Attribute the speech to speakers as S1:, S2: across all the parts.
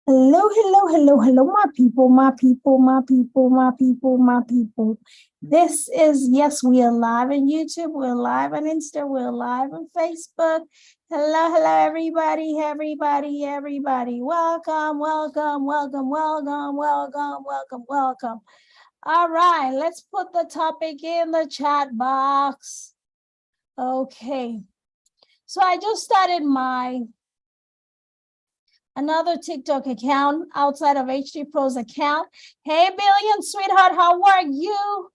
S1: Hello, hello, hello, hello, my people, my people, my people, my people, my people. This is, yes, we are live on YouTube, we're live on Insta, we're live on Facebook. Hello, hello, everybody, everybody, everybody. Welcome, welcome, welcome, welcome, welcome, welcome, welcome. All right, let's put the topic in the chat box. Okay. So I just started another TikTok account outside of HD Pro's account. Hey, Billion, sweetheart, how are you?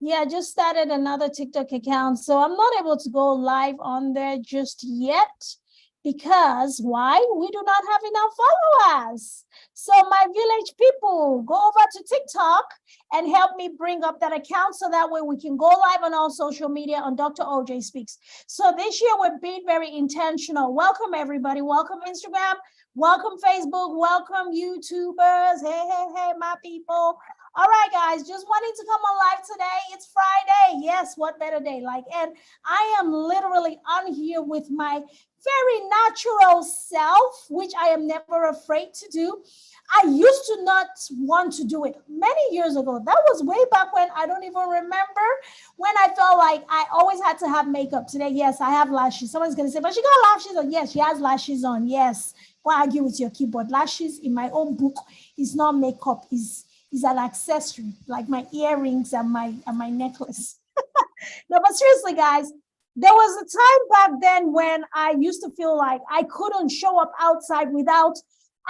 S1: Yeah, I just started another TikTok account, so I'm not able to go live on there just yet because why? We do not have enough followers. So my village people, go over to TikTok and help me bring up that account so that way we can go live on all social media on Dr. OJ Speaks. So this year we're being very intentional. Welcome everybody. Welcome Instagram. Welcome Facebook. Welcome YouTubers. Hey, hey, hey, my people. All right, guys, just wanting to come on live today. It's Friday. Yes, what better day? And I am literally on here with my very natural self, which I am never afraid to do. I used to not want to do it many years ago. That was way back when. I don't even remember when I felt like I always had to have makeup. Today, yes, I have lashes. Someone's going to say, but she got lashes on. Yes, she has lashes on. Yes. Why argue with your keyboard? Lashes in my own book is not makeup, is an accessory, like my earrings and my necklace. No, but seriously, guys, there was a time back then when I used to feel like I couldn't show up outside without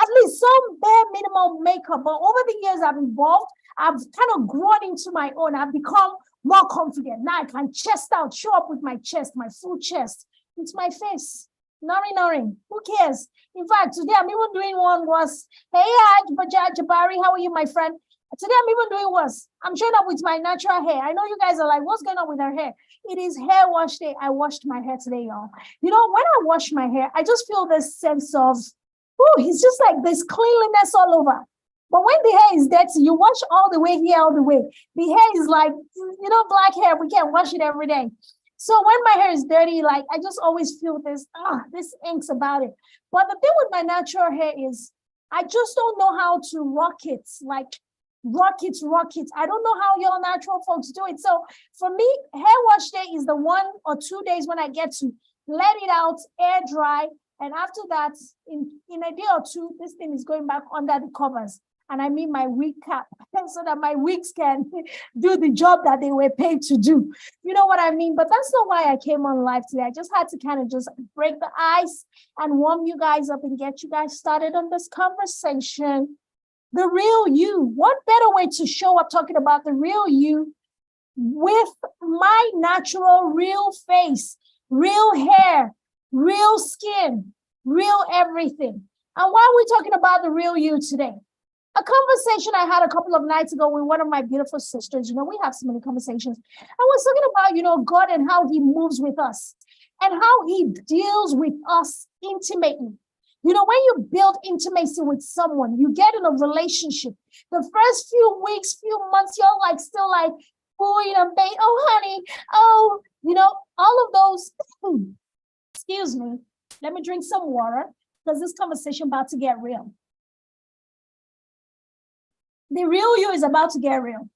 S1: at least some bare minimum makeup. But over the years, I've evolved. I've kind of grown into my own. I've become more confident. Now I can chest out, show up with my chest, my full chest. It's my face. Nothing. Who cares? In fact, today I'm even doing one was, hey, Jabari, how are you, my friend? Today I'm even doing worse. I'm showing up with my natural hair. I know you guys are like, what's going on with her hair? It is hair wash day. I washed my hair today, y'all. You know, when I wash my hair, I just feel this sense of, oh, it's just like this cleanliness all over. But when the hair is dirty, you wash all the way here, all the way. The hair is like, black hair. We can't wash it every day. So when my hair is dirty, like I just always feel this inks about it. But the thing with my natural hair is I just don't know how to rock it. Like rock it. I don't know how your natural folks do it. So for me, hair wash day is the 1 or 2 days when I get to let it out, air dry. And after that, in a day or two, this thing is going back under the covers. And I mean my wig cap so that my wigs can do the job that they were paid to do. You know what I mean? But that's not why I came on live today. I just had to kind of just break the ice and warm you guys up and get you guys started on this conversation. The real you. What better way to show up talking about the real you with my natural, real face, real hair, real skin, real everything. And why are we talking about the real you today? A conversation I had a couple of nights ago with one of my beautiful sisters. We have so many conversations. I was talking about, God and how he moves with us and how he deals with us intimately. When you build intimacy with someone, you get in a relationship. The first few weeks, few months, you're like still like, oh, honey, oh, all of those. Excuse me. Let me drink some water because this conversation about to get real. The real you is about to get real.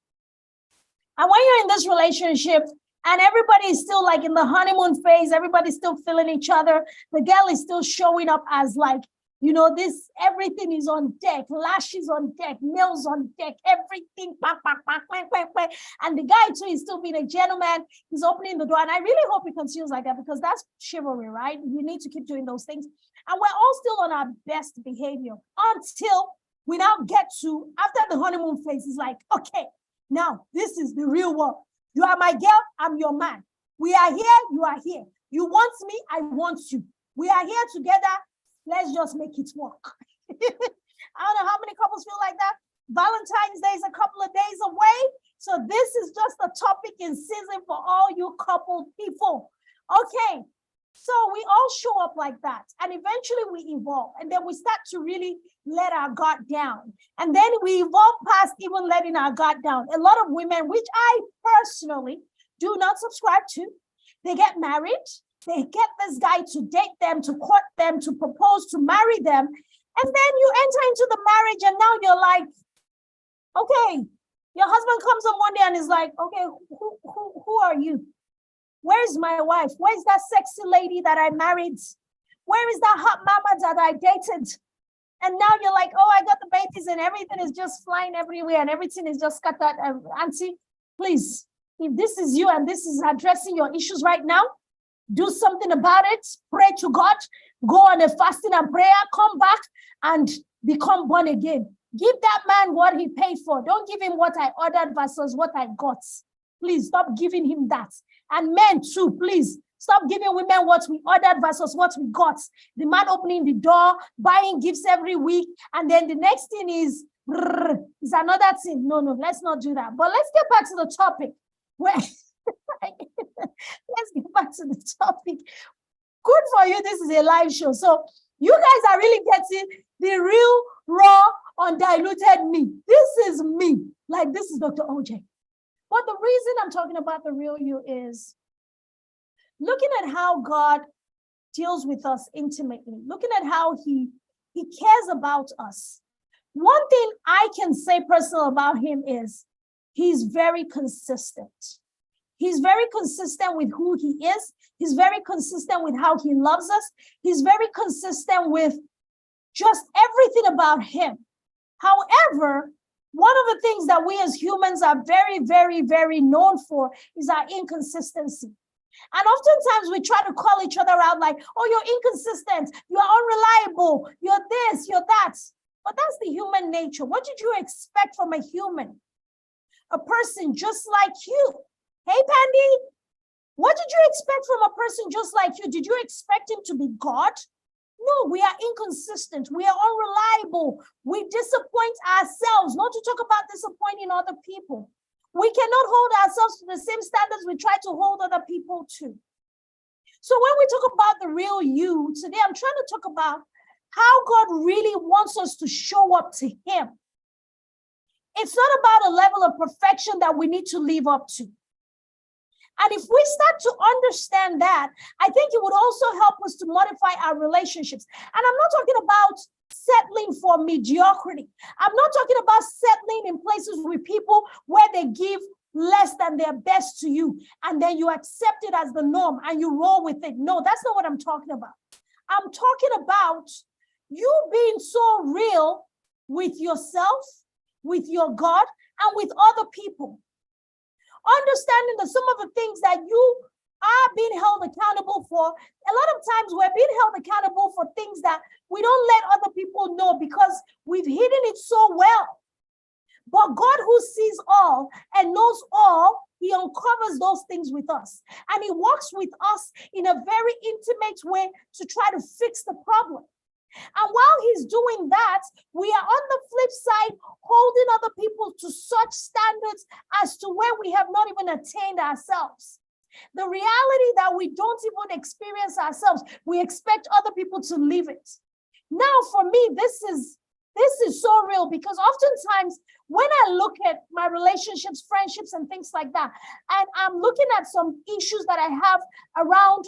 S1: And when you're in this relationship and everybody is still like in the honeymoon phase, everybody's still feeling each other, the girl is still showing up as like, this, everything is on deck, lashes on deck, nails on deck, everything, and the guy too is still being a gentleman, he's opening the door, and I really hope he continues like that because that's chivalry, right? We need to keep doing those things, and we're all still on our best behavior until we now get to, after the honeymoon phase, it's like, okay, now this is the real world. You are my girl, I'm your man. We are here, you are here. You want me, I want you. We are here together. Let's just make it work. I don't know how many couples feel like that. Valentine's Day is a couple of days away. So this is just a topic in season for all you couple people. Okay. So we all show up like that. And eventually we evolve. And then we start to really let our guard down. And then we evolve past even letting our guard down. A lot of women, which I personally do not subscribe to, they get married. They get this guy to date them, to court them, to propose, to marry them. And then you enter into the marriage and now you're like, okay, your husband comes on one day and is like, okay, who are you? Where's my wife? Where's that sexy lady that I married? Where is that hot mama that I dated? And now you're like, oh, I got the babies and everything is just flying everywhere and everything is just scattered. Auntie, please, if this is you and this is addressing your issues right now, do something about it. Pray to God. Go on a fasting and prayer. Come back and become born again. Give that man what he paid for. Don't give him what I ordered versus what I got. Please stop giving him that. And men too, please. Stop giving women what we ordered versus what we got. The man opening the door, buying gifts every week, and then the next thing is another thing. No, let's not do that. But let's get back to the topic. Let's get back to the topic. Good for you. This is a live show. So you guys are really getting the real, raw, undiluted me. This is me. Like, this is Dr. OJ. But the reason I'm talking about the real you is looking at how God deals with us intimately, looking at how he cares about us. One thing I can say personal about him is he's very consistent. He's very consistent with who he is. He's very consistent with how he loves us. He's very consistent with just everything about him. However, one of the things that we as humans are very, very, very known for is our inconsistency. And oftentimes we try to call each other out like, oh, you're inconsistent, you're unreliable, you're this, you're that. But that's the human nature. What did you expect from a human? A person just like you. Hey, Pandy, what did you expect from a person just like you? Did you expect him to be God? No, we are inconsistent. We are unreliable. We disappoint ourselves, not to talk about disappointing other people. We cannot hold ourselves to the same standards we try to hold other people to. So when we talk about the real you, today I'm trying to talk about how God really wants us to show up to him. It's not about a level of perfection that we need to live up to. And if we start to understand that, I think it would also help us to modify our relationships. And I'm not talking about settling for mediocrity. I'm not talking about settling in places with people where they give less than their best to you, and then you accept it as the norm and you roll with it. No, that's not what I'm talking about. I'm talking about you being so real with yourself, with your God, and with other people. Understanding that some of the things that you are being held accountable for, a lot of times we're being held accountable for things that we don't let other people know because we've hidden it so well. But God, who sees all and knows all, he uncovers those things with us. And he works with us in a very intimate way to try to fix the problem. And while he's doing that, we are on the flip side holding other people to such standards as to where we have not even attained ourselves. The reality that we don't even experience ourselves, we expect other people to live it. Now, for me, this is so real because oftentimes when I look at my relationships, friendships, and things like that, and I'm looking at some issues that I have around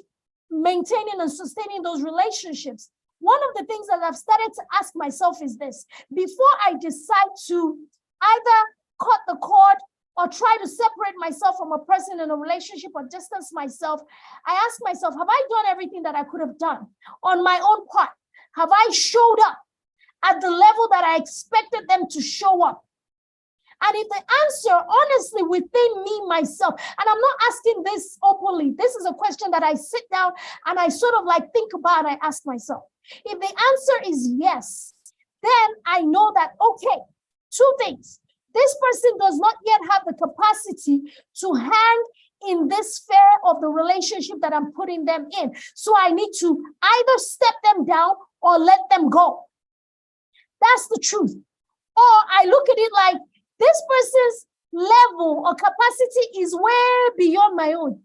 S1: maintaining and sustaining those relationships, one of the things that I've started to ask myself is this: before I decide to either cut the cord or try to separate myself from a person in a relationship or distance myself, I ask myself, have I done everything that I could have done on my own part? Have I showed up at the level that I expected them to show up? And if the answer, honestly, within me, myself, and I'm not asking this openly, this is a question that I sit down and I sort of like think about and I ask myself. If the answer is yes, then I know that, okay, two things. This person does not yet have the capacity to hang in this sphere of the relationship that I'm putting them in. So I need to either step them down or let them go. That's the truth. Or I look at it like this person's level or capacity is way beyond my own.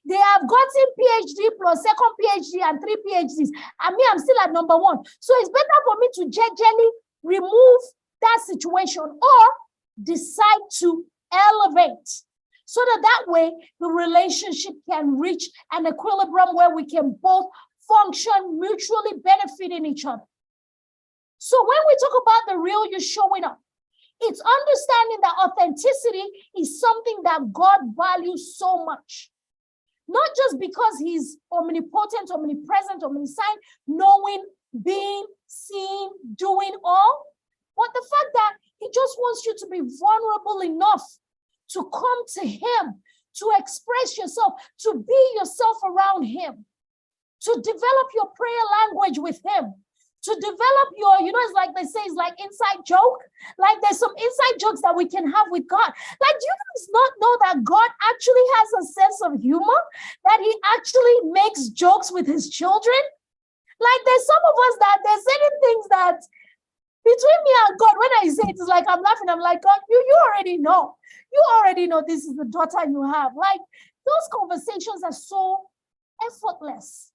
S1: They have gotten PhD plus second PhD and 3 PhDs. And me, I'm still at number 1. So it's better for me to gently remove that situation or decide to elevate so that way the relationship can reach an equilibrium where we can both function mutually benefiting each other. So when we talk about the real you showing up, it's understanding that authenticity is something that God values so much. Not just because he's omnipotent, omnipresent, omniscient, knowing, being, seeing, doing all, but the fact that he just wants you to be vulnerable enough to come to him, to express yourself, to be yourself around him, to develop your prayer language with him, to develop your, it's like they say, it's like inside joke. Like there's some inside jokes that we can have with God. Like, do you guys not know that God actually has a sense of humor? That he actually makes jokes with his children? Like there's some of us that there's certain things that between me and God, when I say it, it's like I'm laughing. I'm like, God, you already know. You already know this is the daughter you have. Like those conversations are so effortless.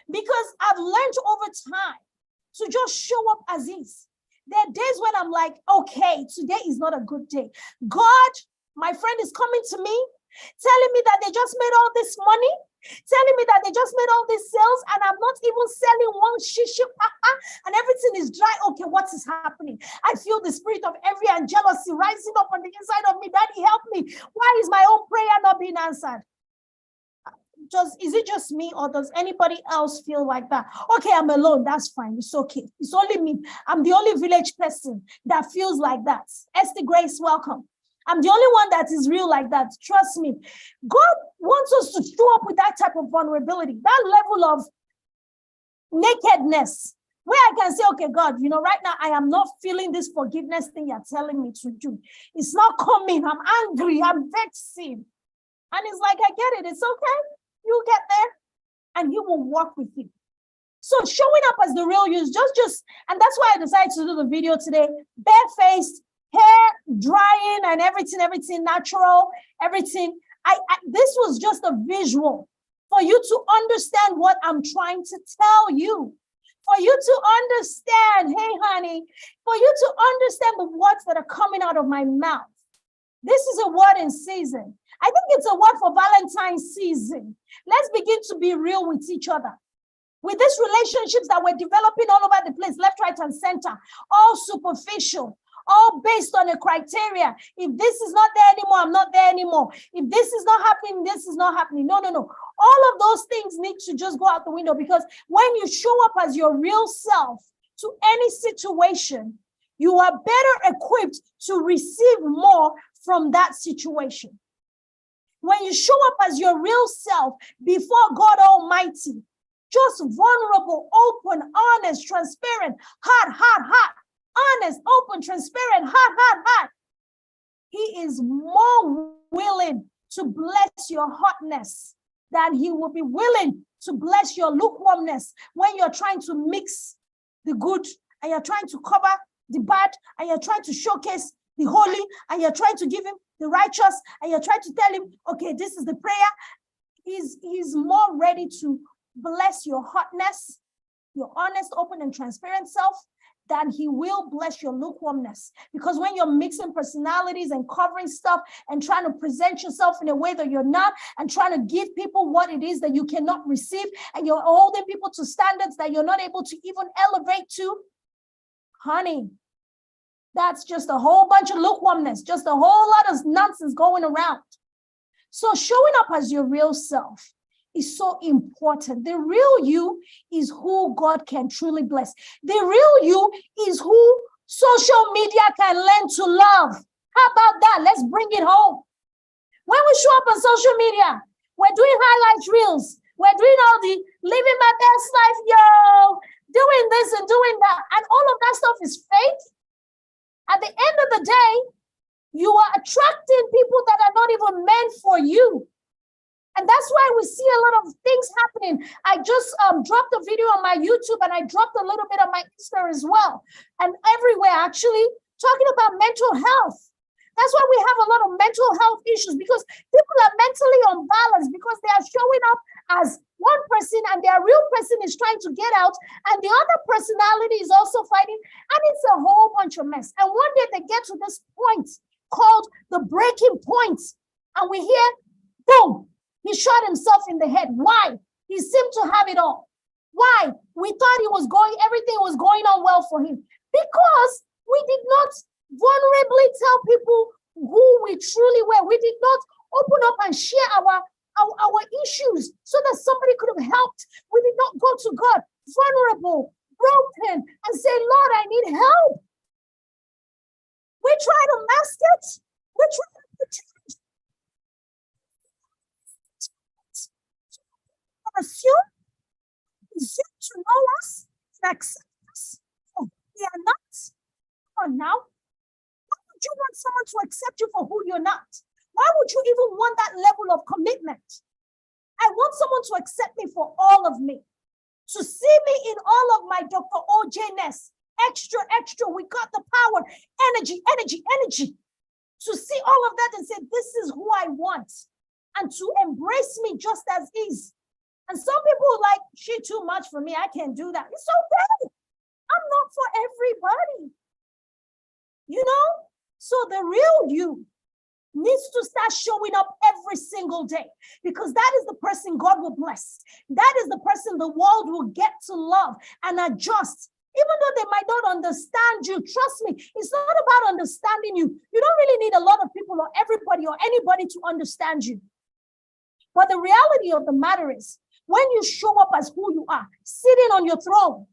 S1: Because I've learned over time to just show up as is. There are days when I'm like, okay, today is not a good day. God, my friend is coming to me, telling me that they just made all this money, telling me that they just made all these sales, and I'm not even selling one shishi, and everything is dry. Okay, what is happening? I feel the spirit of envy and jealousy rising up on the inside of me. Daddy, help me. Why is my own prayer not being answered? Is it just me, or does anybody else feel like that? Okay, I'm alone. That's fine. It's okay. It's only me. I'm the only village person that feels like that. Esther Grace, welcome. I'm the only one that is real like that. Trust me. God wants us to show up with that type of vulnerability, that level of nakedness, where I can say, okay, God, right now I am not feeling this forgiveness thing you're telling me to do. It's not coming. I'm angry. I'm vexing. And it's like, I get it. It's okay. You get there and he will walk with you. So showing up as the real you is just, and that's why I decided to do the video today, barefaced, hair drying and everything natural, everything. This was just a visual for you to understand what I'm trying to tell you, for you to understand, hey, honey, for you to understand the words that are coming out of my mouth. This is a word in season. I think it's a word for Valentine's season. Let's begin to be real with each other. With these relationships that we're developing all over the place, left, right, and center, all superficial, all based on a criteria. If this is not there anymore, I'm not there anymore. If this is not happening, this is not happening. No. All of those things need to just go out the window, because when you show up as your real self to any situation, you are better equipped to receive more from that situation. When you show up as your real self before God Almighty, just vulnerable, open, honest, transparent, hot, honest, open, transparent, hot. He is more willing to bless your hotness than he will be willing to bless your lukewarmness when you're trying to mix the good and you're trying to cover the bad and you're trying to showcase the holy and you're trying to give him the righteous and you're trying to tell him, okay, this is the prayer. He's more ready to bless your hotness, your honest, open, and transparent self, than he will bless your lukewarmness. Because when you're mixing personalities and covering stuff and trying to present yourself in a way that you're not, and trying to give people what it is that you cannot receive, and you're holding people to standards that you're not able to even elevate to, honey, that's just a whole bunch of lukewarmness, just a whole lot of nonsense going around. So showing up as your real self is so important. The real you is who God can truly bless. The real you is who social media can learn to love. How about that? Let's bring it home. When we show up on social media, we're doing highlight reels. We're doing all the living my best life, yo, doing this and doing that. And all of that stuff is fake. At the end of the day, you are attracting people that are not even meant for you. And that's why we see a lot of things happening. I just dropped a video on my YouTube, and I dropped a little bit on my Insta as well. And everywhere, actually, talking about mental health. That's why we have a lot of mental health issues, because people are mentally unbalanced because they are showing up as one person and their real person is trying to get out, and the other personality is also fighting, and it's a whole bunch of mess. And one day they get to this point called the breaking point, and we hear, boom, he shot himself in the head. Why? He seemed to have it all. Why? We thought everything was going on well for him. Because we did not vulnerably tell people who we truly were. We did not open up and share our issues so that somebody could have helped. We did not go to God vulnerable, broken, and say, Lord, I need help. We try to mask it. We try to pretend. Assume to know us and accept us. Oh, we are not. Come on now. Why would you want someone to accept you for who you're not? Why would you even want that level of commitment? I want someone to accept me for all of me, to see me in all of my Dr. OJ-ness. Extra, we got the power, energy, to see all of that and say, this is who I want, and to embrace me just as is. And some people are like, she too much for me, I can't do that. It's okay. I'm not for everybody. You know? So the real you needs to start showing up every single day, because that is the person God will bless. That is the person the world will get to love and adjust. Even though they might not understand you, trust me, it's not about understanding you. You don't really need a lot of people or everybody or anybody to understand you. But the reality of the matter is, when you show up as who you are, sitting on your throne,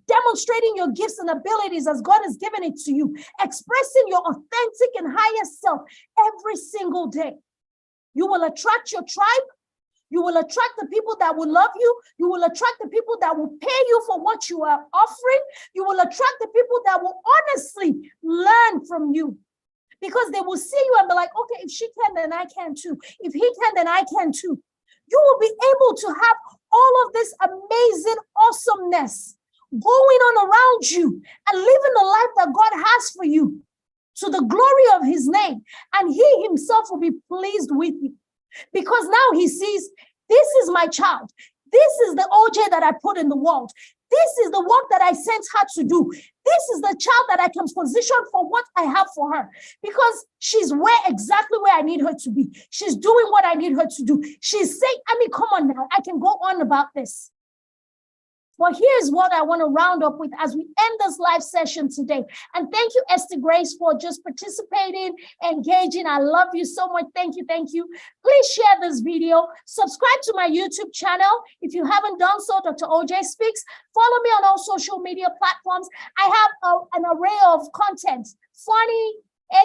S1: demonstrating your gifts and abilities as God has given it to you, expressing your authentic and highest self every single day, you will attract your tribe. You will attract the people that will love you. You will attract the people that will pay you for what you are offering. You will attract the people that will honestly learn from you, because they will see you and be like, okay, if she can, then I can too. If he can, then I can too. You will be able to have all of this amazing awesomeness going on around you and living the life that God has for you to the glory of his name. And he himself will be pleased with you, because now he sees, this is my child. This is the OJ that I put in the world. This is the work that I sent her to do. This is the child that I can position for what I have for her, because she's exactly where I need her to be. She's doing what I need her to do. She's saying, I mean, come on now, I can go on about this. Well, here's what I want to round up with as we end this live session today. And thank you, Esther Grace, for just participating, engaging. I love you so much. Thank you. Please share this video. Subscribe to my YouTube channel if you haven't done so, Dr. OJ Speaks. Follow me on all social media platforms. I have an array of content, funny,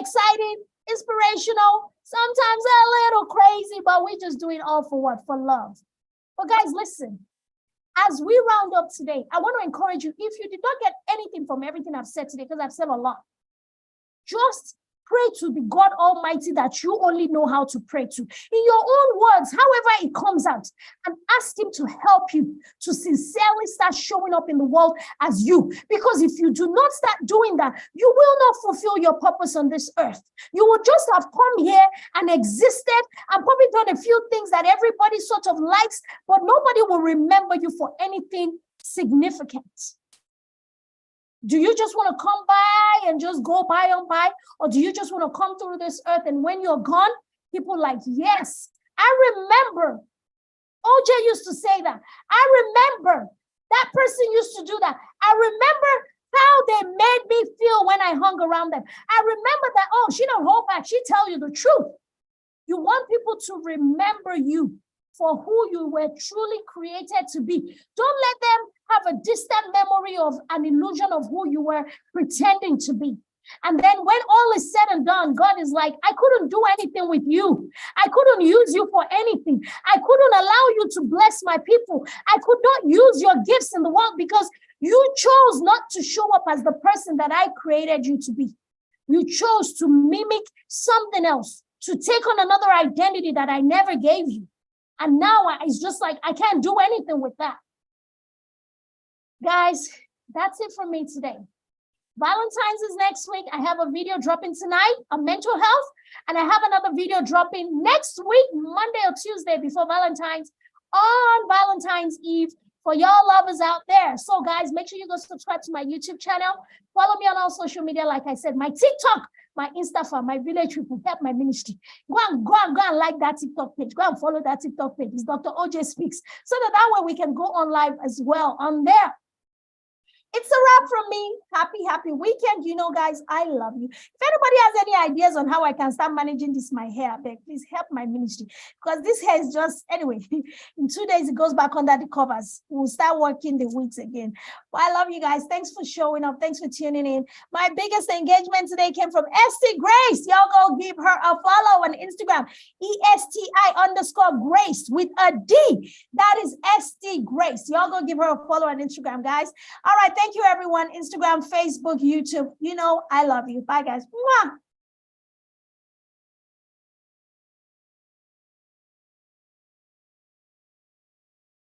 S1: exciting, inspirational, sometimes a little crazy, but we just do it all for what? For love. But guys, listen. As we round up today, I want to encourage you, if you did not get anything from everything I've said today, because I've said a lot, just pray to the God Almighty that you only know how to pray to. In your own words, however it comes out, and ask him to help you to sincerely start showing up in the world as you. Because if you do not start doing that, you will not fulfill your purpose on this earth. You will just have come here and existed and probably done a few things that everybody sort of likes, but nobody will remember you for anything significant. Do you just want to come by and just go by on by? Or do you just want to come through this earth and when you're gone, people are like, yes, I remember. OJ used to say that. I remember that person used to do that. I remember how they made me feel when I hung around them. I remember that, oh, she don't hold back. She tell you the truth. You want people to remember you for who you were truly created to be. Don't let them have a distant memory of an illusion of who you were pretending to be. And then when all is said and done, God is like, I couldn't do anything with you. I couldn't use you for anything. I couldn't allow you to bless my people. I could not use your gifts in the world because you chose not to show up as the person that I created you to be. You chose to mimic something else, to take on another identity that I never gave you. And now it's just like, I can't do anything with that. Guys, that's it from me today. Valentine's is next week. I have a video dropping tonight on mental health, and I have another video dropping next week, Monday or Tuesday before Valentine's, on Valentine's Eve for y'all lovers out there. So guys, make sure you go subscribe to my YouTube channel. Follow me on all social media. Like I said, my TikTok, my Insta, my village people, help my ministry. Go and like that TikTok page. Go and follow that TikTok page. It's Dr. OJ Speaks. So that way we can go on live as well on there. It's a wrap from me. Happy weekend. You know, guys, I love you. If anybody has any ideas on how I can start managing my hair, please help my ministry. Because this hair is just, anyway, in 2 days, it goes back under the covers. We'll start working the weeks again. But I love you guys. Thanks for showing up. Thanks for tuning in. My biggest engagement today came from Esti Grace. Y'all go give her a follow on Instagram. ESTI_Grace with a D. That is Esti Grace. Y'all go give her a follow on Instagram, guys. All right. Thank you, everyone. Instagram, Facebook, YouTube. You know, I love you. Bye, guys. Mwah.